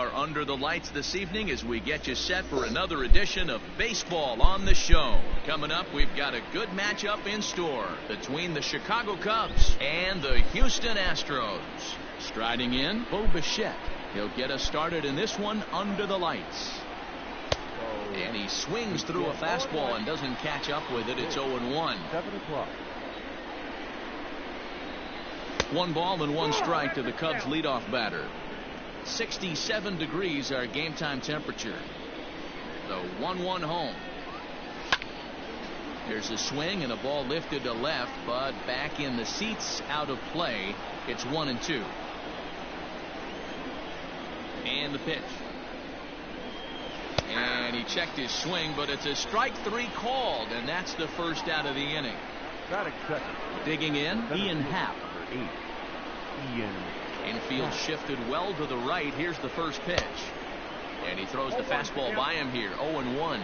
are under the lights this evening as we get you set for another edition of Baseball on the Show. Coming up, we've got a good matchup in store between the Chicago Cubs and the Houston Astros. Striding in, Bo Bichette. He'll get us started in this one under the lights. And he swings through a fastball and doesn't catch up with it. It's 0-1. 7 o'clock. 1 ball and 1 strike to the Cubs leadoff batter. 67 degrees our game time temperature. The 1-1 home. There's a swing and a ball lifted to left, but back in the seats, out of play. It's 1-2. And the pitch. And he checked his swing, but it's a strike 3 called, and that's the first out of the inning. Digging in, Ian Happ. Infield shifted well to the right. Here's the first pitch. And he throws the fastball by him here. 0-1.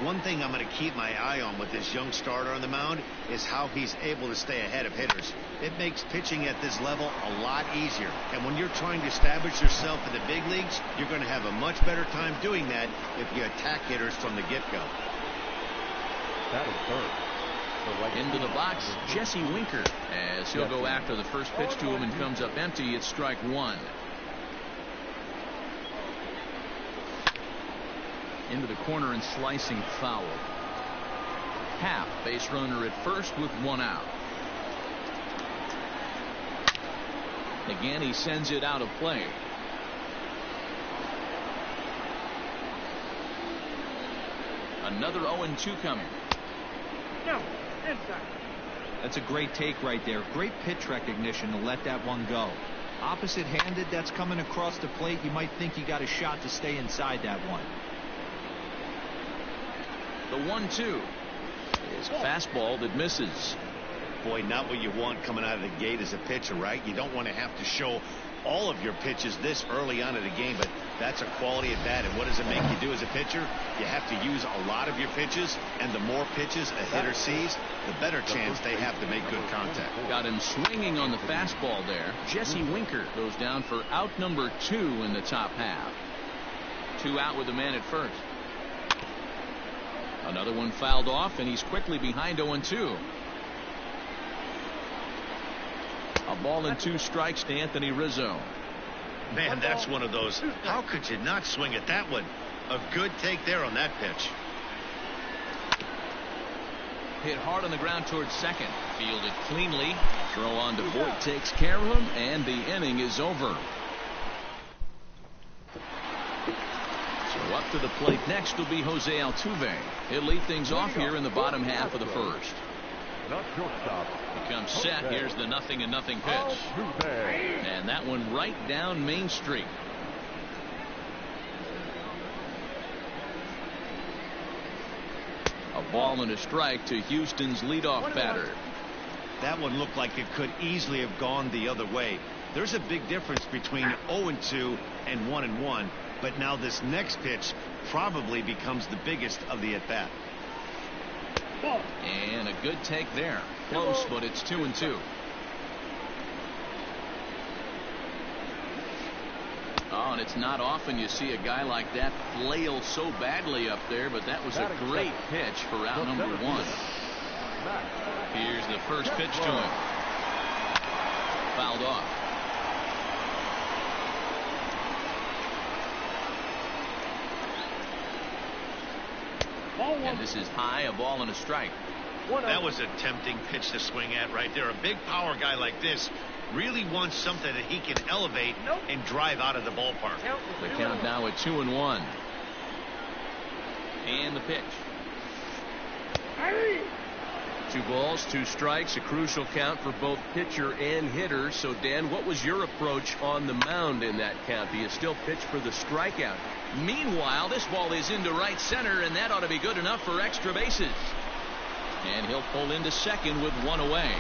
One thing I'm going to keep my eye on with this young starter on the mound is how he's able to stay ahead of hitters. It makes pitching at this level a lot easier. And when you're trying to establish yourself in the big leagues, you're going to have a much better time doing that if you attack hitters from the get-go. That is third. Into the box, Jesse Winker, as he'll go after the first pitch to him and comes up empty. It's strike 1. Into the corner and slicing foul. Happ, base runner at first with 1 out. Again, he sends it out of play. Another 0-2 coming. No, inside. That's a great take right there. Great pitch recognition to let that one go. Opposite-handed, that's coming across the plate. You might think you got a shot to stay inside that one. The 1-2 is fastball that misses. Boy, not what you want coming out of the gate as a pitcher, right? You don't want to have to show all of your pitches this early on in the game, but that's a quality at bat. And what does it make you do as a pitcher? You have to use a lot of your pitches, and the more pitches a hitter sees, the better chance they have to make good contact. Got him swinging on the fastball there. Jesse Winker goes down for out number 2 in the top half. 2 out with the man at first. Another one fouled off, and he's quickly behind 0-2. A ball and 2 strikes to Anthony Rizzo. Man, that's one of those. How could you not swing at that one? A good take there on that pitch. Hit hard on the ground towards second. Fielded cleanly. Throw on to Voit takes care of him, and the inning is over. So up to the plate next will be Jose Altuve. He'll lead things off here in the bottom half of the first. He comes set. Here's the 0-0 pitch. And that one right down Main Street. A ball and a strike to Houston's leadoff batter. That one looked like it could easily have gone the other way. There's a big difference between 0-2 and 1-1. But now this next pitch probably becomes the biggest of the at-bat. And a good take there. Close, but it's 2-2. Oh, and it's not often you see a guy like that flail so badly up there, but that was a great pitch for out number 1. Here's the first pitch to him. Fouled off. And this is high, a ball and a strike. That was a tempting pitch to swing at right there. A big power guy like this really wants something that he can elevate and drive out of the ballpark. The count now at 2-1. And the pitch. 2 balls, 2 strikes, a crucial count for both pitcher and hitter. So, Dan, what was your approach on the mound in that count? Do you still pitch for the strikeout? Meanwhile, this ball is into right center, and that ought to be good enough for extra bases. And he'll pull into second with 1 away.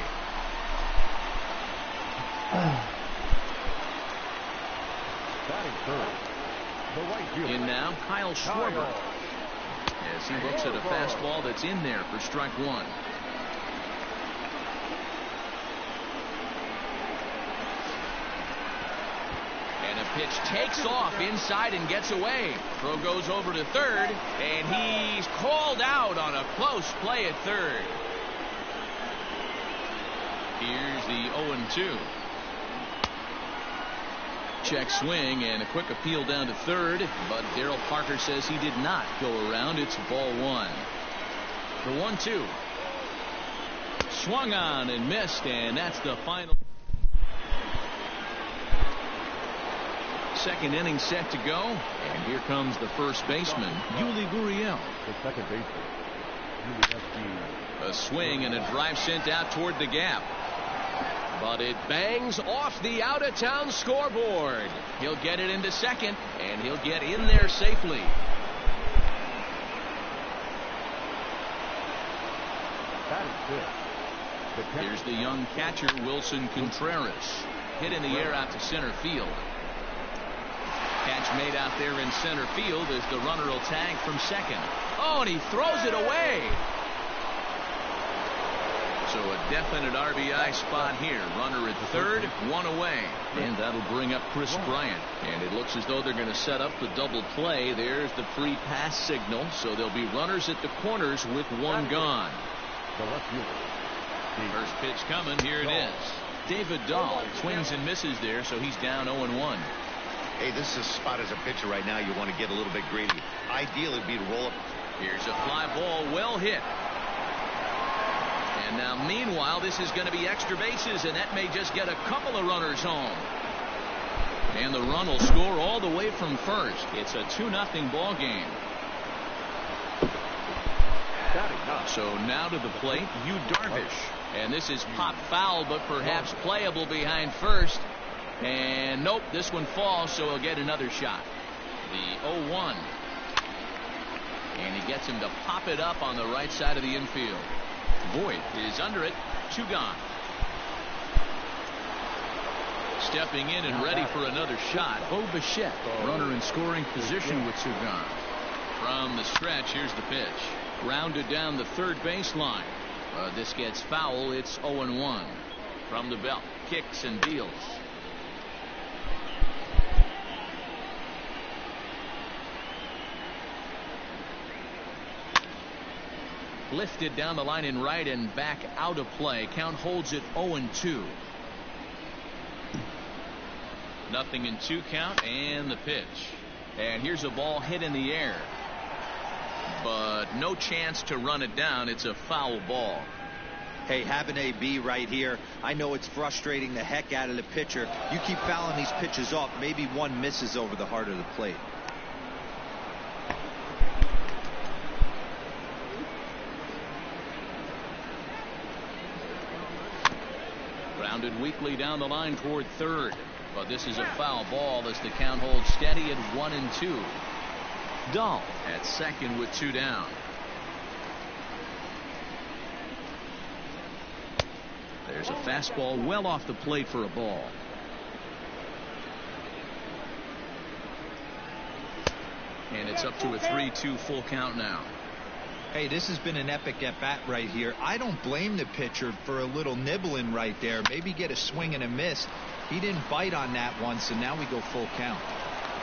In now, Kyle Schwarber, as he looks at a fastball that's in there for strike 1. Pitch takes off inside and gets away. Throw goes over to third, and he's called out on a close play at third. Here's the 0-2. Check swing and a quick appeal down to third, but Darryl Parker says he did not go around. It's ball one. The 1-2. Swung on and missed, and that's the final. Second inning set to go, and here comes the first baseman, Yuli Gurriel. The second baseman. A swing and a drive sent out toward the gap. But it bangs off the out-of-town scoreboard. He'll get it into second, and he'll get in there safely. That is good. Here's the young catcher, Wilson Contreras. Hit in the air out to center field. Catch made out there in center field as the runner will tag from second. Oh, and he throws it away. So a definite RBI spot here. Runner at third, one away. And that'll bring up Chris Bryant. And it looks as though they're going to set up the double play. There's the pre-pass signal. So there'll be runners at the corners with one gone. First pitch coming. Here it is. David Dahl swings and misses there, so he's down 0-1. Hey, this is a spot as a pitcher right now you want to get a little bit greedy. Ideal would be to roll up. Here's a fly ball, well hit. And now, meanwhile, this is going to be extra bases, and that may just get a couple of runners home. And the run will score all the way from first. It's a 2-0 ball game. So now to the plate, Yu Darvish. And this is pop foul, but perhaps playable behind first. And nope, this one falls, so he'll get another shot. The 0-1. And he gets him to pop it up on the right side of the infield. Voit is under it. 2 gone. Stepping in and ready for another shot, Bo Bichette, runner in scoring position with 2 gone. From the stretch, here's the pitch. Grounded down the third baseline. This gets foul. It's 0-1. From the belt, kicks and deals. Lifted down the line in right and back out of play. Count holds it 0-2. Nothing in 2 count, and the pitch. And here's a ball hit in the air. But no chance to run it down. It's a foul ball. Hey, have an AB right here. I know it's frustrating the heck out of the pitcher. You keep fouling these pitches off. Maybe one misses over the heart of the plate. Grounded weakly down the line toward third. But this is a foul ball as the count holds steady at 1-2. Dahl at second with 2 down. There's a fastball well off the plate for a ball. And it's up to a 3-2 full count now. Hey, this has been an epic at bat right here. I don't blame the pitcher for a little nibbling right there. Maybe get a swing and a miss. He didn't bite on that one, so now we go full count.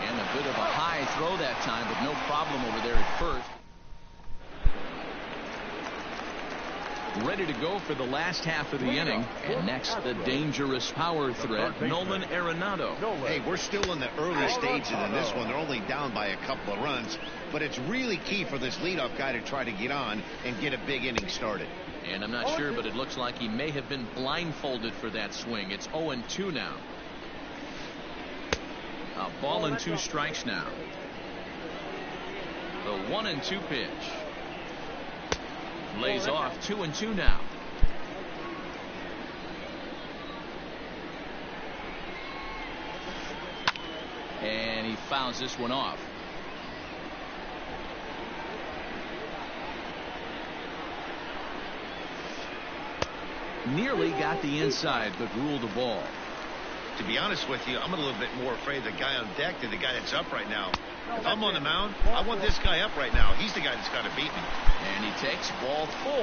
And a bit of a high throw that time, but no problem over there at first. Ready to go for the last half of the inning. And next, the dangerous power threat, Nolan Arenado. Hey, we're still in the early stages in this one. They're only down by a couple of runs. But it's really key for this leadoff guy to try to get on and get a big inning started. And I'm not sure, but it looks like he may have been blindfolded for that swing. It's 0-2 now. A ball and 2 strikes now. The 1-2 pitch. Lays off 2-2 now. And he fouls this one off. Nearly got the inside, but ruled the ball. To be honest with you, I'm a little bit more afraid of the guy on deck than the guy that's up right now. If I'm on the mound, I want this guy up right now. He's the guy that's got to beat me. And he takes ball 4.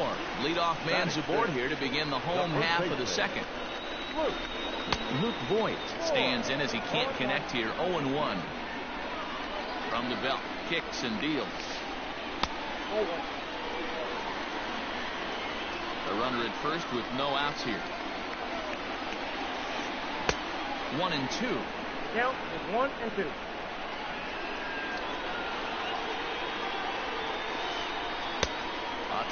Leadoff man's aboard here to begin the home half of the second. Luke Voigt stands in as he can't connect here. 0-1. From the belt, kicks and deals. A runner at first with no outs here. 1-2. Count is 1-2.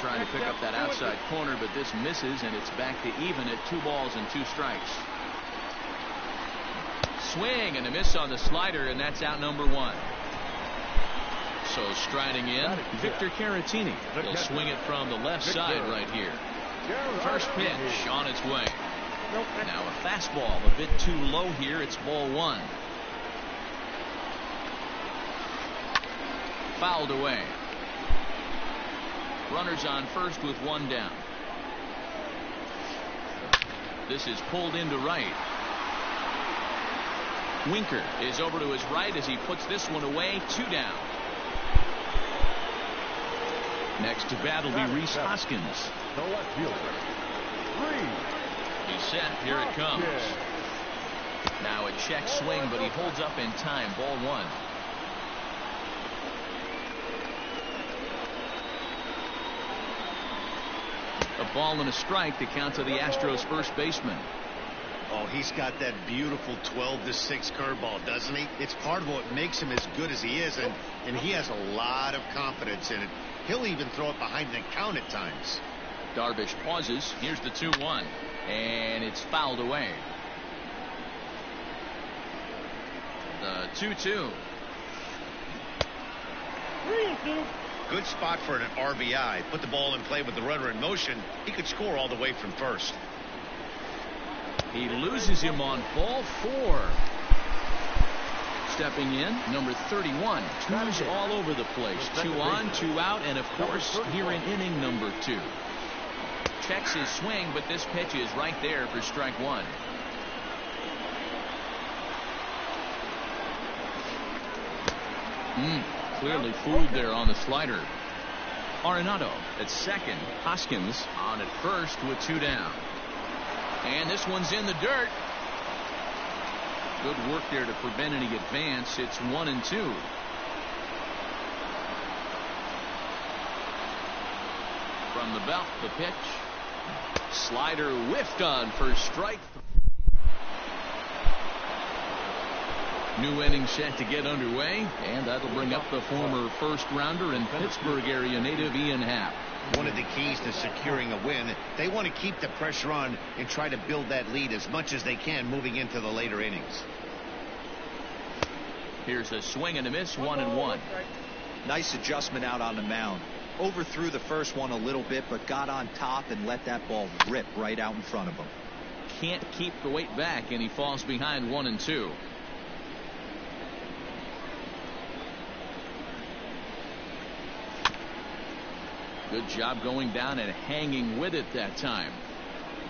Trying to pick up that outside corner, but this misses, and it's back to even at 2 balls and 2 strikes. Swing and a miss on the slider, and that's out number 1. So striding in, Victor Caratini. He'll swing it from the left side right here. First pitch on its way. Now a fastball a bit too low here. It's ball 1. Fouled away. Runners on first with 1 down. This is pulled into right. Winker is over to his right as he puts this one away. 2 down. Next to bat will be Rhys Hoskins. The left fielder. He's set. Here it comes. Now a check swing, but he holds up in time. Ball 1. A ball and a strike to count to the Astros first baseman. Oh, he's got that beautiful 12-6 curveball, doesn't he? It's part of what makes him as good as he is, and he has a lot of confidence in it. He'll even throw it behind the count at times. Darvish pauses. Here's the 2-1, and it's fouled away. The 2-2. 3-2. Good spot for an RBI. Put the ball in play with the runner in motion. He could score all the way from first. He loses him on ball 4. Stepping in, number 31. 2s all over the place. 2 on, 2 out, and of course, here in inning number 2. Checks his swing, but this pitch is right there for strike 1. Clearly fooled there on the slider. Arenado at second. Hoskins on at first with 2 down. And this one's in the dirt. Good work there to prevent any advance. It's 1-2. From the belt, the pitch. Slider whiffed on for strike 3. New inning set to get underway, and that'll bring up the former first-rounder and Pittsburgh area native Ian Happ. One of the keys to securing a win, they want to keep the pressure on and try to build that lead as much as they can moving into the later innings. Here's a swing and a miss, 1-1. Nice adjustment out on the mound. Overthrew the first one a little bit, but got on top and let that ball rip right out in front of him. Can't keep the weight back, and he falls behind 1-2. Good job going down and hanging with it that time.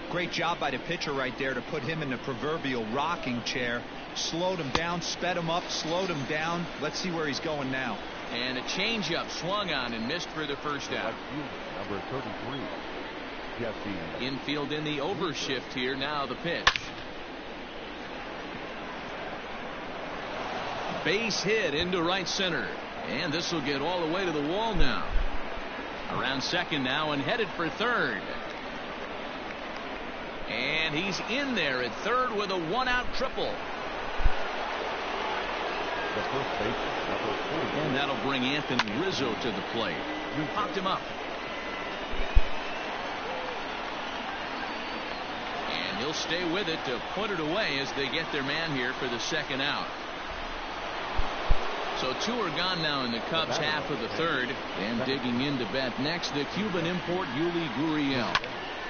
Great job by the pitcher right there to put him in the proverbial rocking chair. Slowed him down, sped him up, slowed him down. Let's see where he's going now. And a changeup swung on and missed for the first out. Number 33. Jesse. Infield in the overshift here. Now the pitch. Base hit into right center. And this will get all the way to the wall now. Around second now and headed for third. And he's in there at third with a 1-out triple. The first baseman, number 40. And that'll bring Anthony Rizzo to the plate. Popped him up. And he'll stay with it to put it away as they get their man here for the second out. So 2 are gone now in the Cubs half of the third. And digging in to bat next, the Cuban import Yuli Gurriel.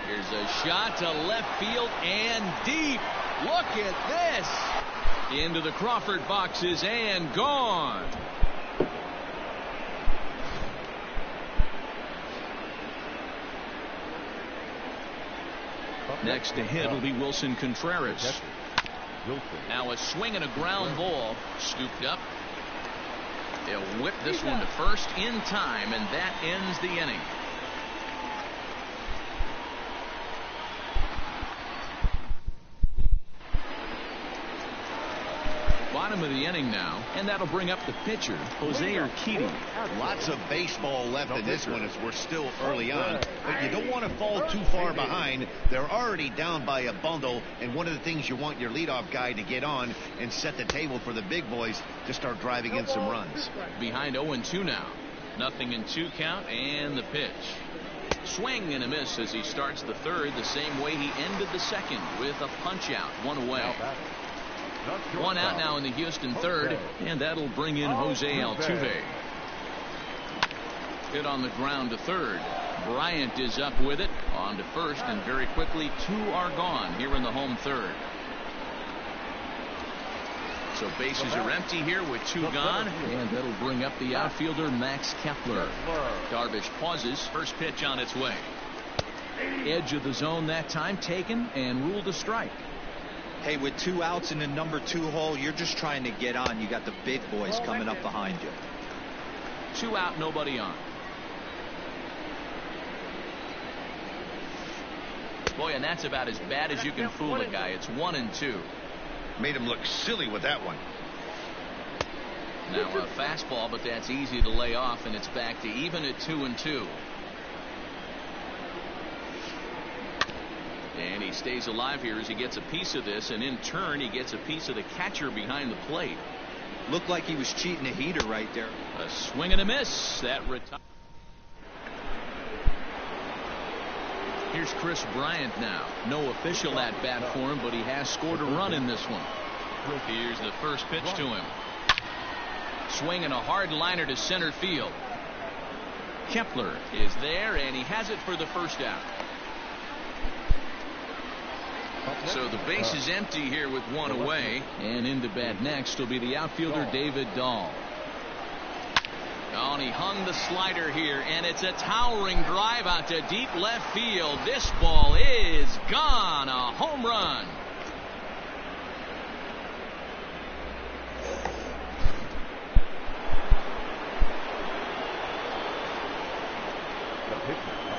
Here's a shot to left field and deep. Look at this. Into the Crawford boxes and gone. Next to hit will be Wilson Contreras. Now a swing and a ground ball. Scooped up. They'll whip this one to first in time, and that ends the inning. bottom of the inning now, and that'll bring up the pitcher, Jose Urquidy. Lots of baseball left in this one as we're still early on, but you don't want to fall too far behind. They're already down by a bundle, and one of the things you want your leadoff guy to get on and set the table for the big boys to start driving in some runs. Behind 0-2 now. 0-2 count, and the pitch. Swing and a miss as he starts the third the same way he ended the second, with a punch out, one away. One out now in the Houston third, and that'll bring in Jose Altuve. Hit on the ground to third. Bryant is up with it on to first, and very quickly 2 are gone here in the home third. So bases are empty here with 2 gone, and that'll bring up the outfielder Max Kepler. Darvish pauses. First pitch on its way. Edge of the zone that time taken and ruled a strike. Hey, with 2 outs in the number 2 hole, you're just trying to get on. You got the big boys coming up behind you. 2 out, nobody on. Boy, and that's about as bad as you can fool a guy. It's 1-2. Made him look silly with that one. Now a fastball, but that's easy to lay off, and it's back to even at 2-2. And he stays alive here as he gets a piece of this, and in turn he gets a piece of the catcher behind the plate. Looked like he was cheating a heater right there. A swing and a miss. That retires. Here's Chris Bryant now. No official at bat for him, but he has scored a run in this one. Here's the first pitch to him. Swinging a hard liner to center field. Kepler is there, and he has it for the first out. So the base is empty here with 1 away, and into bat next will be the outfielder David Dahl. Oh, and he hung the slider here, and it's a towering drive out to deep left field. This ball is gone. A home run.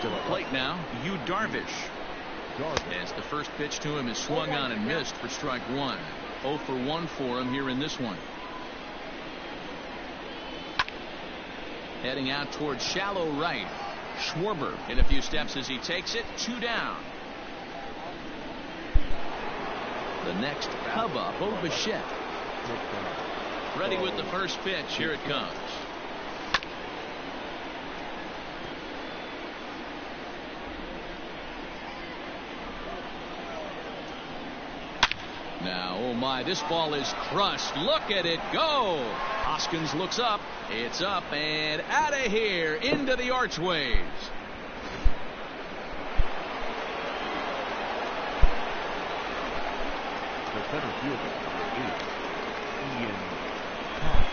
To the plate now, Yu Darvish. As the first pitch to him is swung on and missed for strike 1. 0 for 1 for him here in this one. Heading out towards shallow right. Schwarber in a few steps as he takes it. 2 down. The next Cub up, Bo Bichette. Ready with the first pitch. Here it comes. Now, oh my, this ball is crushed. Look at it go. Hoskins looks up. It's up and out of here into the archways. The center fielder is Ian Happ.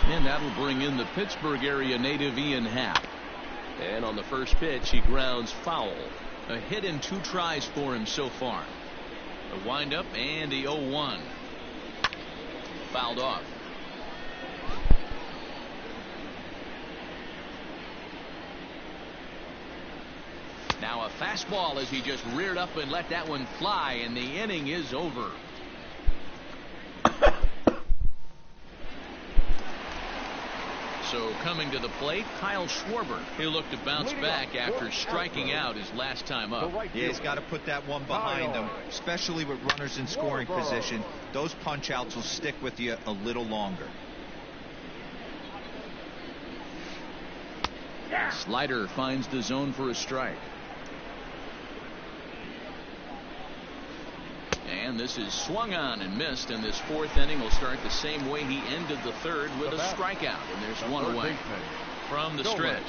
And that'll bring in the Pittsburgh area native Ian Happ. And on the first pitch, he grounds foul. A hit in 2 tries for him so far. A windup and the 0-1. Fouled off. Now a fastball as he just reared up and let that one fly, and the inning is over. So coming to the plate, Kyle Schwarber. He'll look to bounce back after striking out his last time up. Yeah, he's got to put that one behind him, especially with runners in scoring position. Those punch outs will stick with you a little longer. Slider finds the zone for a strike. And this is swung on and missed, and this 4th inning will start the same way he ended the 3rd with a strikeout, and there's 1 away from the stretch.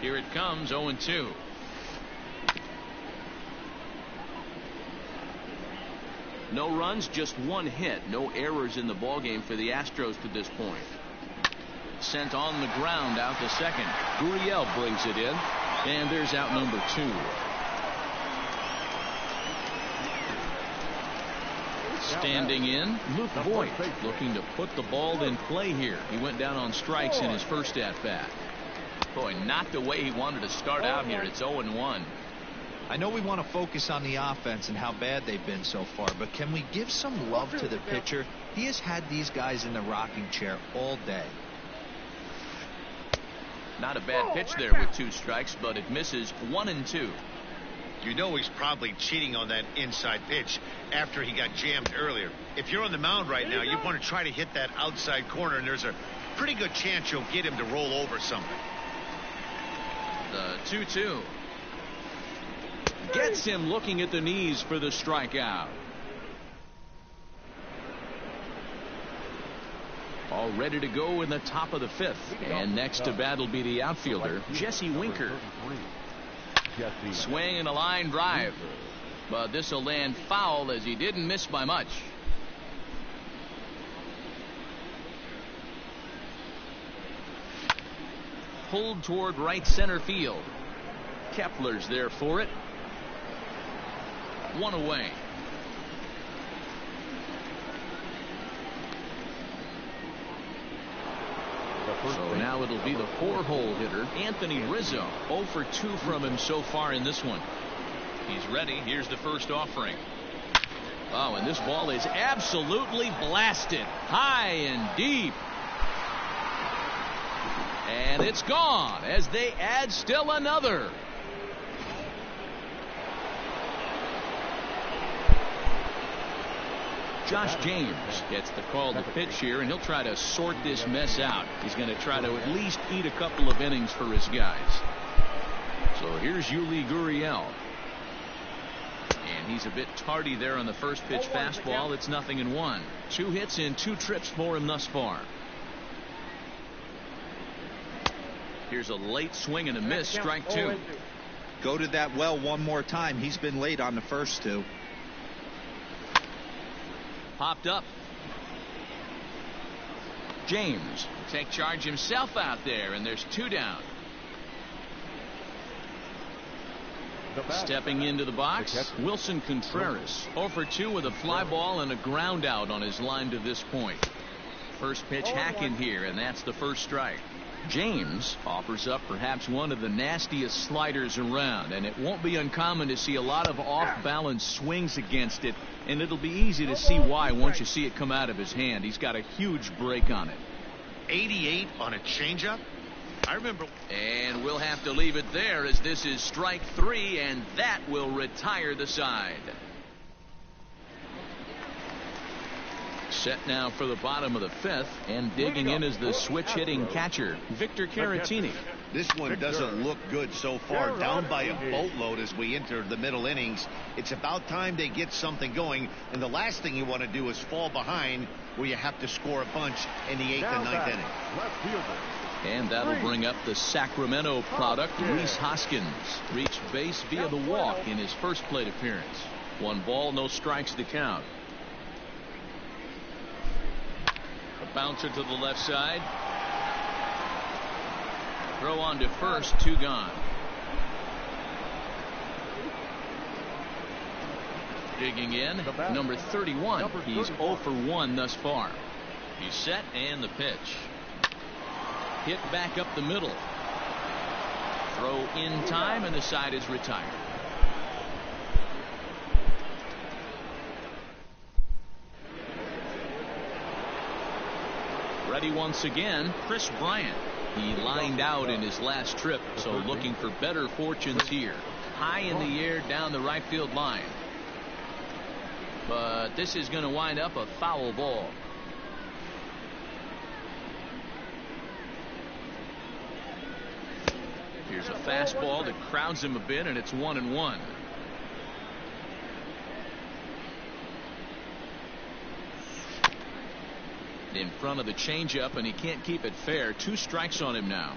Here it comes, 0-2. No runs, just 1 hit. No errors in the ballgame for the Astros to this point. Sent on the ground out to second. Gurriel brings it in. And there's out number 2. Standing in, Luke Voigt, looking to put the ball in play here. He went down on strikes in his first at-bat. Boy, not the way he wanted to start out here. It's 0-1. I know we want to focus on the offense and how bad they've been so far, but can we give some love to the pitcher? He has had these guys in the rocking chair all day. Not a bad pitch there with 2 strikes, but it misses 1-2. You know he's probably cheating on that inside pitch after he got jammed earlier. If you're on the mound right now, you want to try to hit that outside corner, and there's a pretty good chance you'll get him to roll over something. The 2-2. Gets him looking at the knees for the strikeout. All ready to go in the top of the 5th. And next to bat will be the outfielder, Jesse Winker. Swing and a line drive. But this will land foul as he didn't miss by much. Pulled toward right center field. Kepler's there for it. 1 away. So now it'll be the 4-hole hitter, Anthony Rizzo. 0 for 2 from him so far in this one. He's ready. Here's the first offering. Oh, and this ball is absolutely blasted. High and deep. And it's gone as they add still another. Josh James gets the call to pitch here, and he'll try to sort this mess out. He's going to try to at least eat a couple of innings for his guys. So here's Yuli Gurriel. And he's a bit tardy there on the first pitch fastball. It's 0-1. 2 hits in 2 trips for him thus far. Here's a late swing and a miss. Strike 2. Go to that well one more time. He's been late on the first 2. Popped up. James will take charge himself out there, and there's 2 down. Stepping into the box, Wilson Contreras. 0 for 2 with a fly ball and a ground out on his line to this point. First pitch hacking here, and that's the first strike. James offers up perhaps one of the nastiest sliders around, and it won't be uncommon to see a lot of off-balance swings against it, and it'll be easy to see why once you see it come out of his hand. He's got a huge break on it. 88 on a changeup? I remember. And we'll have to leave it there as this is strike 3, and that will retire the side. Set now for the bottom of the 5th, and digging in is the switch-hitting catcher, Victor Caratini. This one doesn't look good so far. Down by a boatload as we enter the middle innings. It's about time they get something going, and the last thing you want to do is fall behind where you have to score a bunch in the 8th and 9th inning. And that'll bring up the Sacramento product, Rhys Hoskins. Reached base via the walk in his first plate appearance. 1 ball, no strikes to count. A bouncer to the left side. Throw on to first, 2 gone. Digging in, number 31. He's 0 for 1 thus far. He's set, and the pitch. Hit back up the middle. Throw in time, and the side is retired. Ready once again, Chris Bryant. He lined out in his last trip, so looking for better fortunes here. High in the air down the right field line. But this is going to wind up a foul ball. Here's a fastball that crowds him a bit, and it's 1-1. In front of the changeup, and he can't keep it fair. 2 strikes on him now.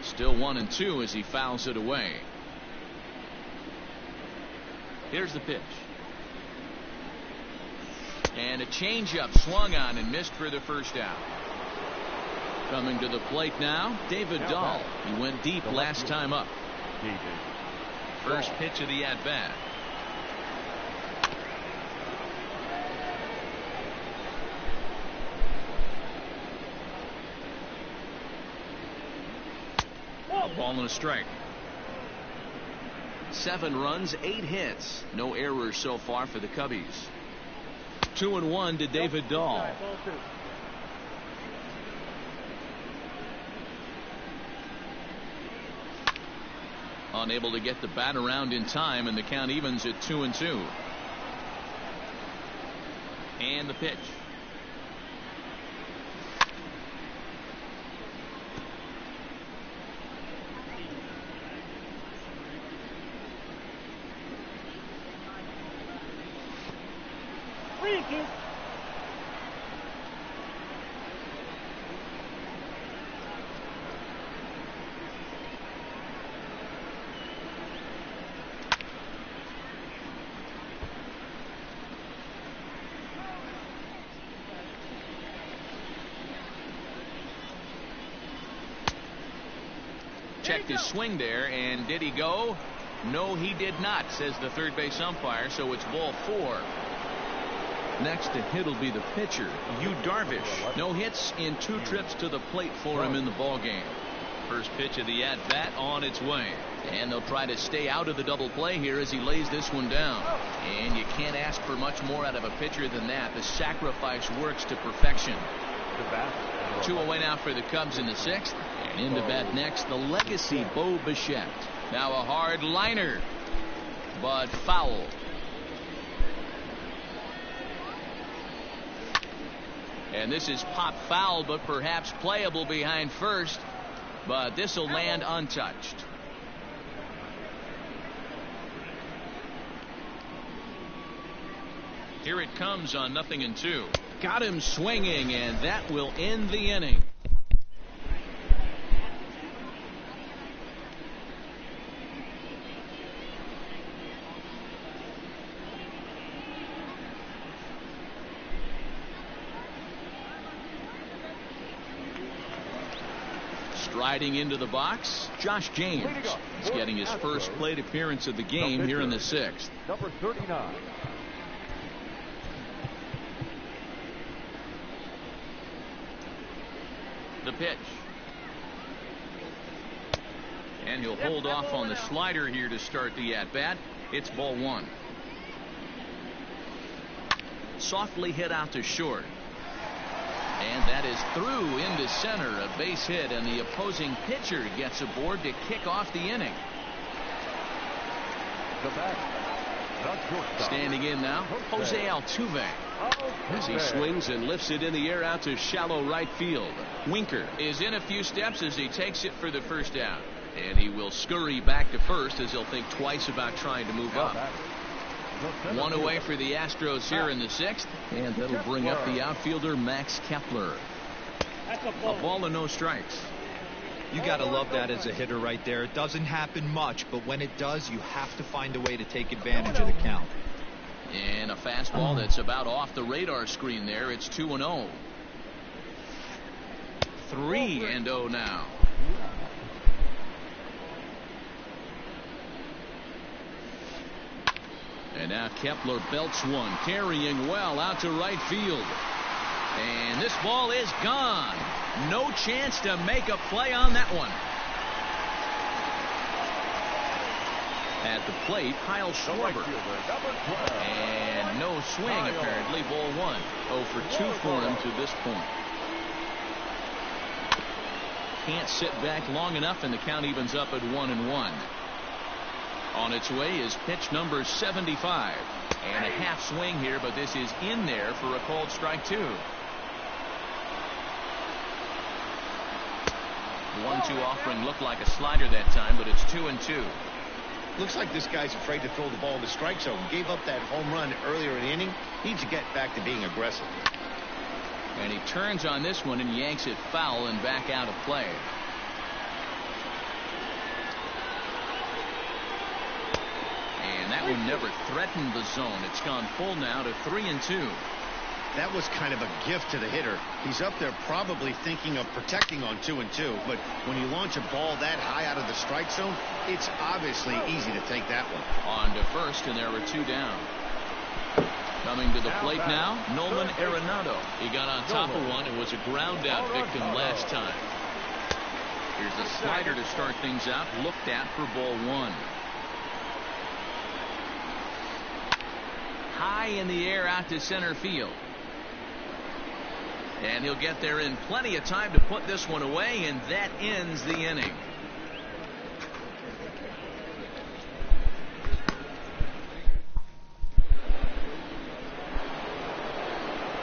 Still 1-2 as he fouls it away. Here's the pitch. And a changeup swung on and missed for the first out. Coming to the plate now, David Dahl. He went deep last time up. First pitch of the at-bat. A ball and a strike. 7 runs, 8 hits. No errors so far for the Cubbies. 2-1 to David Dahl. Unable to get the bat around in time, and the count evens at 2-2. And the pitch. Checked his swing there, and did he go? No, he did not, says the third base umpire, so it's ball 4. Next to hit will be the pitcher, Yu Darvish. No hits in 2 trips to the plate for him in the ball game. First pitch of the at-bat on its way. And they'll try to stay out of the double play here as he lays this one down. And you can't ask for much more out of a pitcher than that. The sacrifice works to perfection. 2 away now for the Cubs in the 6th. And in to bat next, the legacy Bo Bichette. Now a hard liner, but foul. And this is pop foul, but perhaps playable behind first. But this will land untouched. Here it comes on 0-2. Got him swinging, and that will end the inning. Striding into the box, Josh James. He's getting his first plate appearance of the game here in the 6th. Number 39. The pitch. And he'll hold off on the slider here to start the at-bat. It's ball 1. Softly hit out to short. And that is through into center, a base hit, and the opposing pitcher gets aboard to kick off the inning. Standing in now, Jose Altuve. As he swings and lifts it in the air out to shallow right field. Winker is in a few steps as he takes it for the first out. And he will scurry back to first as he'll think twice about trying to move up. 1 away for the Astros here in the 6th. And that'll bring up the outfielder Max Kepler. A ball and no strikes. You got to love that as a hitter right there. It doesn't happen much, but when it does, you have to find a way to take advantage of the count. And a fastball that's about off the radar screen there. It's 2-0. 3-0 now. And now Kepler belts one, carrying well out to right field. And this ball is gone. No chance to make a play on that one. At the plate, Kyle Schwarber. And no swing, apparently. Ball 1. 0 for 2 for him to this point. Can't sit back long enough, and the count evens up at 1-1. On its way is pitch number 75. And a half swing here, but this is in there for a called strike 2. 1-2 offering looked like a slider that time, but it's 2-2. Looks like this guy's afraid to throw the ball in the strike zone. Gave up that home run earlier in the inning. Needs to get back to being aggressive. And he turns on this one and yanks it foul and back out of play. And that one never threatened the zone. It's gone full now to 3-2. that was kind of a gift to the hitter. He's up there probably thinking of protecting on 2-2, but when you launch a ball that high out of the strike zone, it's obviously easy to take that one. On to first, and there were 2 down. Coming to the plate now, Nolan Arenado. He got on top of one and was a ground out victim last time. Here's the slider to start things out, looked at for ball 1. High in the air out to center field. And he'll get there in plenty of time to put this one away, and that ends the inning.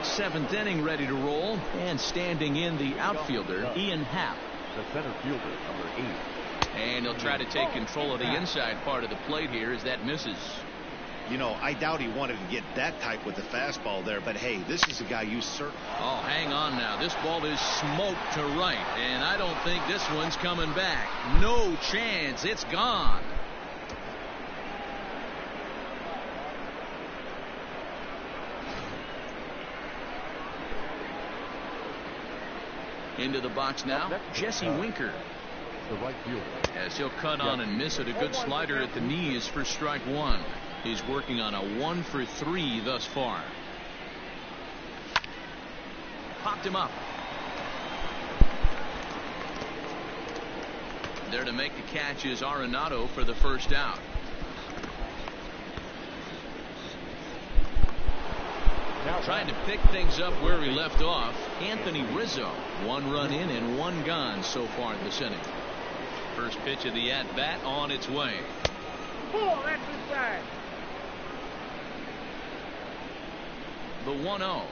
7th inning ready to roll, and standing in the outfielder, Ian Happ. The center fielder, number 8. And he'll try to take control of the inside part of the plate here as that misses. You know, I doubt he wanted to get that type with the fastball there, but hey, this is a guy you certainly... Oh, hang on now. This ball is smoked to right, and I don't think this one's coming back. No chance. It's gone. Into the box now, Jesse Winker. The right fielder. As he'll cut on and miss it. A good slider at the knees for strike 1. He's working on a 1 for 3 thus far. Popped him up. There to make the catch is Arenado for the first out. Trying to pick things up where he left off, Anthony Rizzo. 1 run in and 1 gone so far this inning. First pitch of the at-bat on its way. That's inside. The 1-0.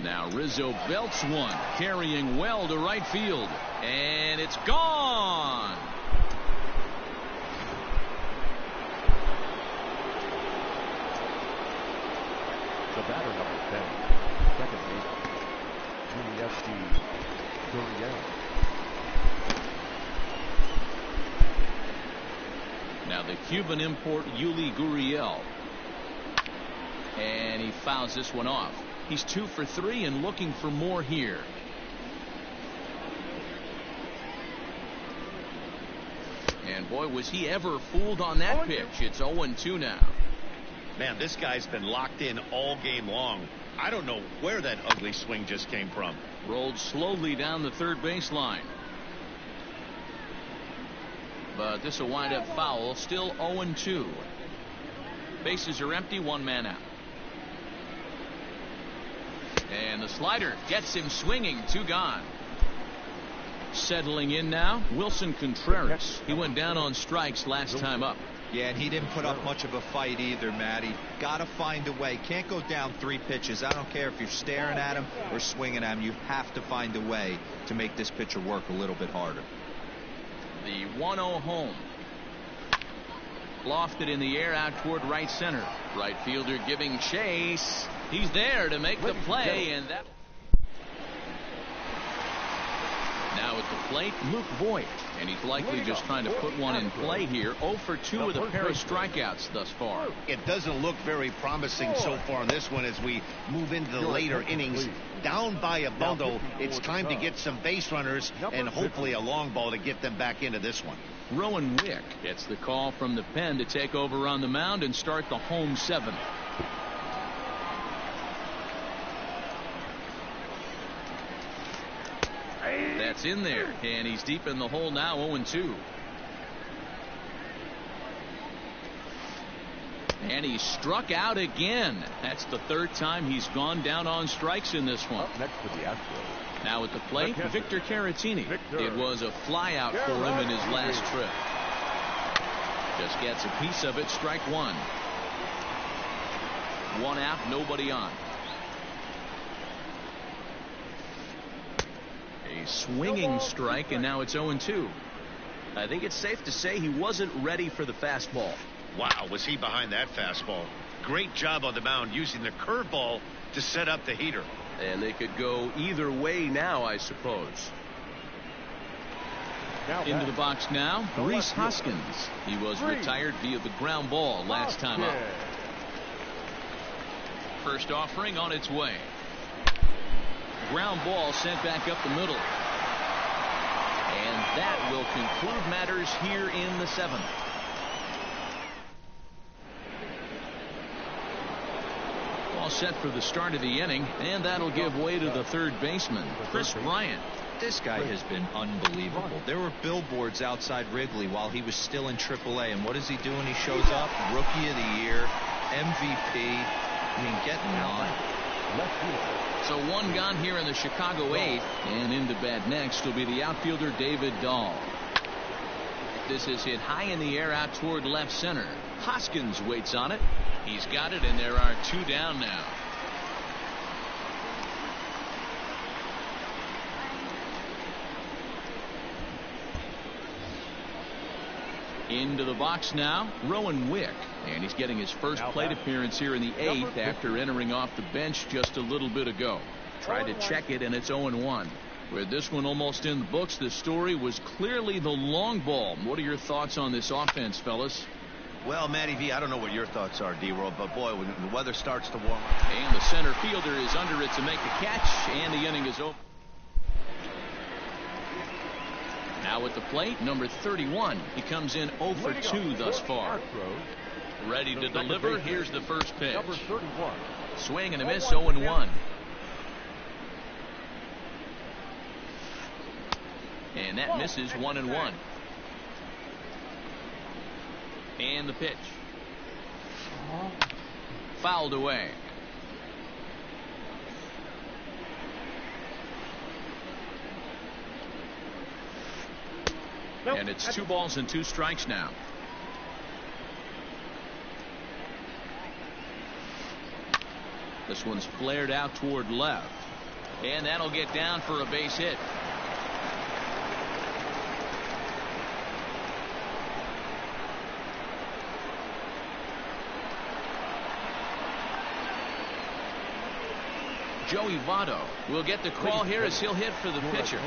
Now Rizzo belts one, carrying well to right field, and it's gone. The batter, number 10, second baseman, Yuli Gurriel. Now the Cuban import Yuli Gurriel, and he fouls this one off. He's 2 for 3 and looking for more here. And boy, was he ever fooled on that pitch. It's 0-2 now. Man, this guy's been locked in all game long. I don't know where that ugly swing just came from. Rolled slowly down the third baseline. But this will wind up foul. Still 0-2. Bases are empty. 1 man out. And the slider gets him swinging. 2 gone. Settling in now, Wilson Contreras. He went down on strikes last time up. Yeah, and he didn't put up much of a fight either, Matty. Got to find a way. Can't go down 3 pitches. I don't care if you're staring at him or swinging at him. You have to find a way to make this pitcher work a little bit harder. The 1-0 home. Lofted in the air out toward right center. Right fielder giving chase. He's there to make the play, and that... Now at the plate, Luke Voigt, and he's likely just trying to put one in play here. 0 for 2 with a pair of strikeouts thus far. It doesn't look very promising so far in this one as we move into the later innings. Down by a bundle, it's time to get some base runners and hopefully a long ball to get them back into this one. Rowan Wick gets the call from the pen to take over on the mound and start the home 7th. That's in there, and he's deep in the hole now. 0-2. And he struck out again. That's the 3rd time he's gone down on strikes in this one. Up next to the Astros. Now at the plate, Victor Caratini. It was a flyout for him in his last trip. Just gets a piece of it. Strike 1. 1 out, nobody on. A swinging strike, and now it's 0-2. I think it's safe to say he wasn't ready for the fastball. Wow, was he behind that fastball. Great job on the mound using the curveball to set up the heater. And they could go either way now, I suppose. Into the box now, Rhys Hoskins. He was retired via the ground ball last time up. First offering on its way. Ground ball sent back up the middle. And that will conclude matters here in the 7th. All set for the start of the inning, and that'll give way to the third baseman, Chris Bryant. This guy has been unbelievable. There were billboards outside Wrigley while he was still in AAA, and what does he do when he shows up? Rookie of the Year, MVP. I mean, get in line. So one gone here in the Chicago 8th, and into bat next will be the outfielder David Dahl. This is hit high in the air out toward left center. Hoskins waits on it. He's got it, and there are 2 down now. Into the box now, Rowan Wick, and he's getting his first plate appearance here in the 8th after entering off the bench just a little bit ago. Tried to check it, and it's 0-1. With this one almost in the books, the story was clearly the long ball. What are your thoughts on this offense, fellas? Well, Matty V, I don't know what your thoughts are, D-Roll, but boy, when the weather starts to warm up. And the center fielder is under it to make the catch, and the inning is over. Now at the plate, number 31. He comes in 0 for 2 thus far. Ready to deliver. Here's the first pitch. Swing and a miss, 0-1. And that misses, 1-1. And the pitch. Fouled away. And it's 2 balls and 2 strikes now. This one's flared out toward left. And that'll get down for a base hit. Joey Votto will get the call here as he'll hit for the pitcher.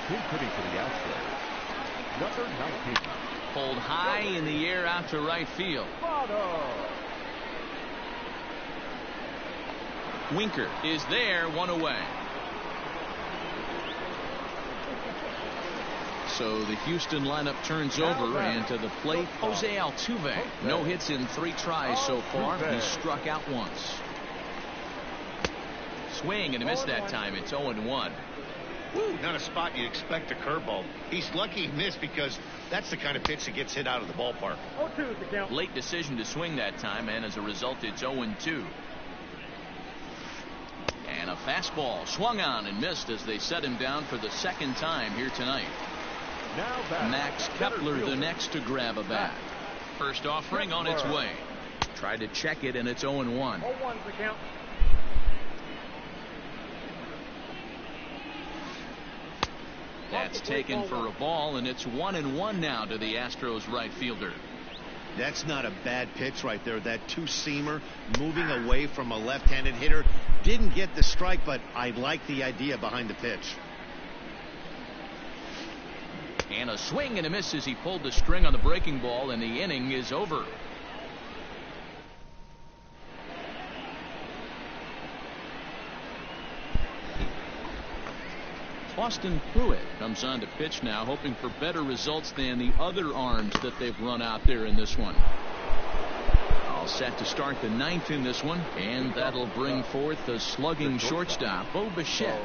Hitting for the Astros, number 19. Pulled high in the air out to right field. Winker is there, 1 away. So the Houston lineup turns over, and to the plate, Jose Altuve. No hits in 3 tries so far. He struck out once. Swing and a miss that time. It's 0-1. Not a spot you'd expect a curveball. He's lucky he missed because that's the kind of pitch that gets hit out of the ballpark. Late decision to swing that time, and as a result, it's 0-2. And a fastball swung on and missed as they set him down for the 2nd time here tonight. Max Kepler the next to grab a bat. First offering on its way. Tried to check it, and it's 0-1. That's taken for a ball, and it's 1-1 now to the Astros right fielder. That's not a bad pitch right there. That 2-seamer moving away from a left-handed hitter. Didn't get the strike, but I like the idea behind the pitch. And a swing and a miss as he pulled the string on the breaking ball, and the inning is over. Austin Pruitt comes on to pitch now, hoping for better results than the other arms that they've run out there in this one. All set to start the 9th in this one, and that'll bring forth the slugging shortstop, Bo Bichette.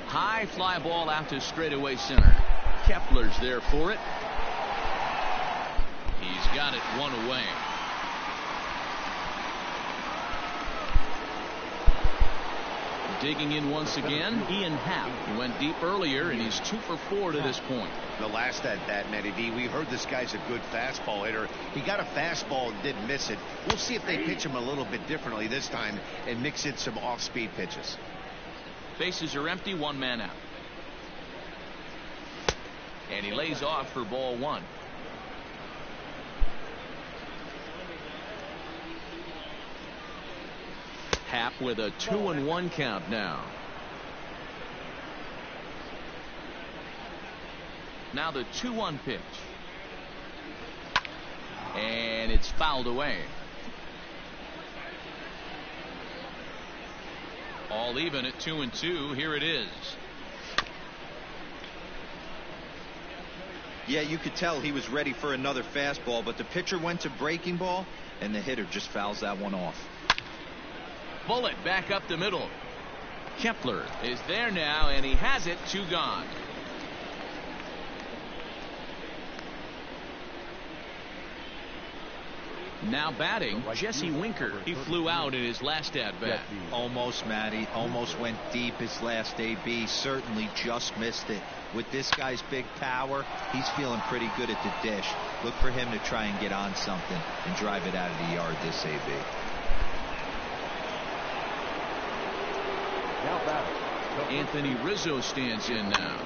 High fly ball out to straightaway center. Kepler's there for it. He's got it 1 away. Digging in once again, Ian Happ. He went deep earlier, and he's 2 for 4 to this point. The last at bat, Matty V, we heard this guy's a good fastball hitter. He got a fastball and didn't miss it. We'll see if they pitch him a little bit differently this time and mix in some off-speed pitches. Bases are empty, 1 man out. And he lays off for ball 1. Happ with a 2-1 count now. Now the 2-1 pitch. And it's fouled away. All even at 2-2. Here it is. Yeah, you could tell he was ready for another fastball, but the pitcher went to breaking ball, and the hitter just fouls that one off. Bullet back up the middle. Kepler is there now, and he has it. 2 gone. Now batting, Jesse Winker. He flew out in his last at-bat. Almost, Matty. Almost went deep his last AB. Certainly just missed it. With this guy's big power, he's feeling pretty good at the dish. Look for him to try and get on something and drive it out of the yard this AB. Now batting. Anthony Rizzo stands in now.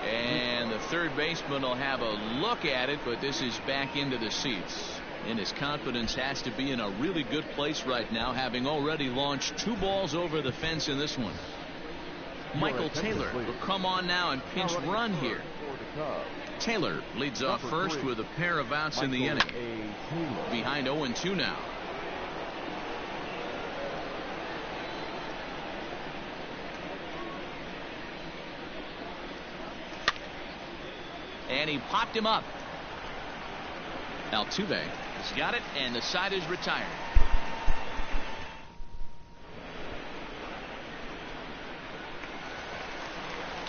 And the third baseman will have a look at it, but this is back into the seats. And his confidence has to be in a really good place right now, having already launched 2 balls over the fence in this one. Michael Taylor will come on now and pinch run here. Taylor leads off first with a pair of outs in the inning. Behind 0-2 now. And he popped him up. Altuve has got it, and the side is retired.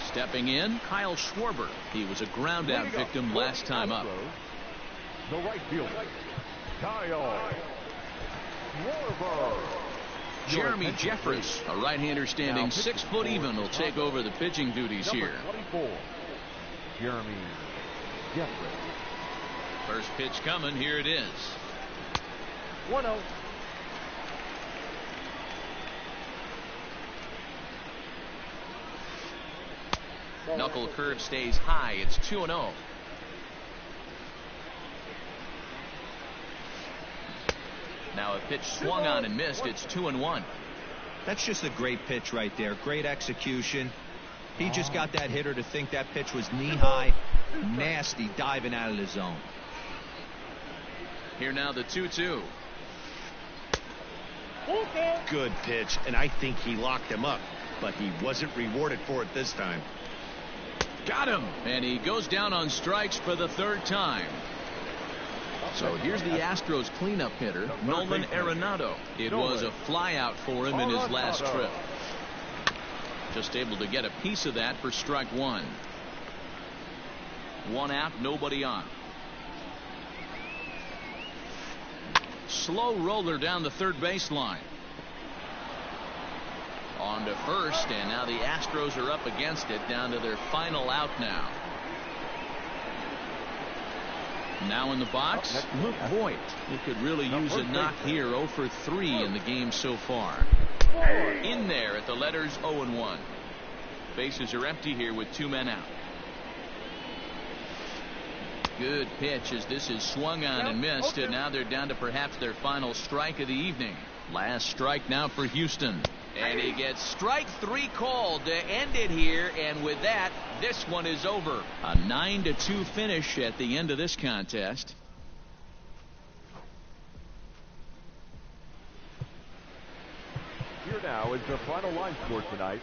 Stepping in, Kyle Schwarber. He was a ground out victim last time up. The right fielder, Kyle Schwarber. Jeremy Jeffress, a right-hander standing 6 foot even, will take over the pitching duties here. 24, Jeremy Jeffress. First pitch coming. Here it is. 1-0. Knuckle curve stays high. It's 2-0. Now a pitch swung on and missed. It's 2-1. That's just a great pitch right there. Great execution. He just got that hitter to think that pitch was knee-high. Nasty diving out of the zone. Here now the 2-2. Good pitch, and I think he locked him up, but he wasn't rewarded for it this time. Got him, and he goes down on strikes for the 3rd time. So here's the Astros cleanup hitter, Nolan Arenado. It was a flyout for him in his last trip. Just able to get a piece of that for strike 1. 1 out, nobody on. Slow roller down the third baseline. On to first, and now the Astros are up against it, down to their final out now. Now in the box, Luke Voit, who could really use a knock here. 0 for 3 in the game so far. In there at the letters 0-1. Bases are empty here with 2 men out. Good pitch as this is swung on and missed, and now they're down to perhaps their final strike of the evening. Last strike now for Houston. And he gets strike 3 called to end it here, and with that, this one is over. A 9-2 finish at the end of this contest. Here now is the final line score tonight.